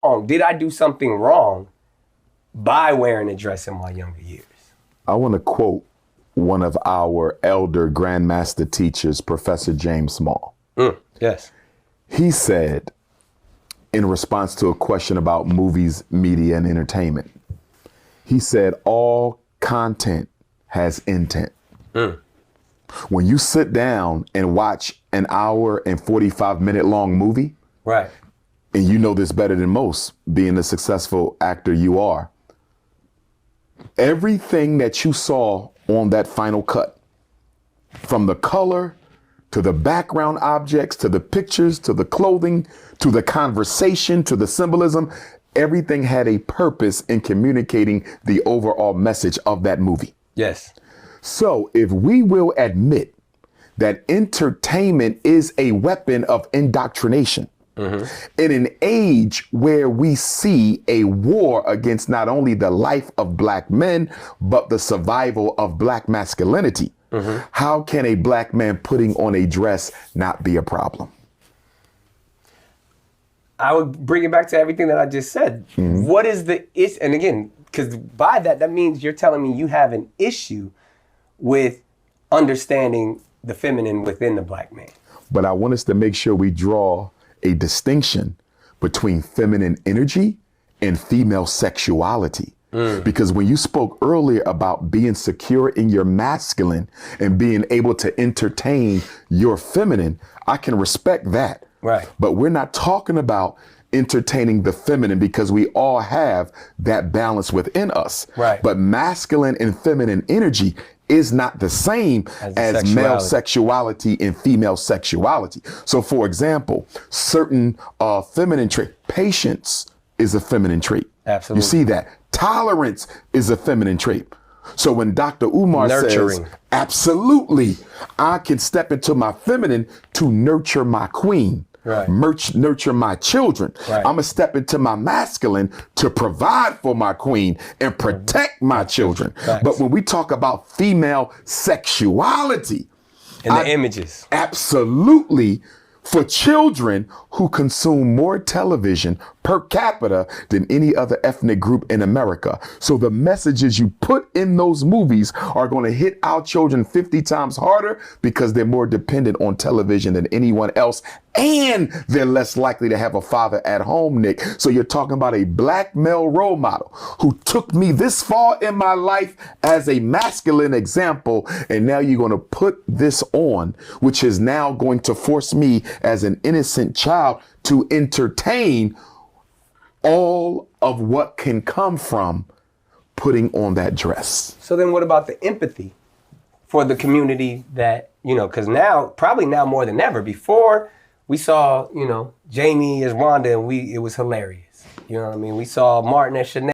wrong? Did I do something wrong by wearing a dress in my younger years? I want to quote one of our elder grandmaster teachers, Professor James Small. Yes. He said, in response to a question about movies, media, and entertainment, he said, all content has intent. When you sit down and watch an hour and 45-minute long movie, right, and you know this better than most, being the successful actor you are, everything that you saw on that final cut, from the color to the background objects, to the pictures, to the clothing, to the conversation, to the symbolism, everything had a purpose in communicating the overall message of that movie. Yes. So if we will admit that entertainment is a weapon of indoctrination, in an age where we see a war against not only the life of Black men, but the survival of Black masculinity, how can a Black man putting on a dress not be a problem? I would bring it back to everything that I just said. What is the issue? And again, because by that means you're telling me you have an issue with understanding the feminine within the Black man. But I want us to make sure we draw a distinction between feminine energy and female sexuality. Because when you spoke earlier about being secure in your masculine and being able to entertain your feminine, I can respect that. Right. But we're not talking about entertaining the feminine, because we all have that balance within us. Right. But masculine and feminine energy is not the same as male sexuality and female sexuality. So for example, certain feminine trait, patience is a feminine trait. Absolutely. You see that. Tolerance is a feminine trait. So when Dr. Umar says, absolutely, I can step into my feminine to nurture my queen. Right. Nurture my children. Right. I'm gonna step into my masculine to provide for my queen and protect my children. Facts. But when we talk about female sexuality, and the images, absolutely, for children who consume more television per capita than any other ethnic group in America. So the messages you put in those movies are going to hit our children 50 times harder because they're more dependent on television than anyone else. And they're less likely to have a father at home, Nick. So you're talking about a Black male role model who took me this far in my life as a masculine example. And now you're going to put this on, which is now going to force me as an innocent child to entertain all of what can come from putting on that dress. So then what about the empathy for the community that, because now, probably now more than ever, before we saw, Jamie as Wanda and it was hilarious. You know what I mean? We saw Martin as Chanel.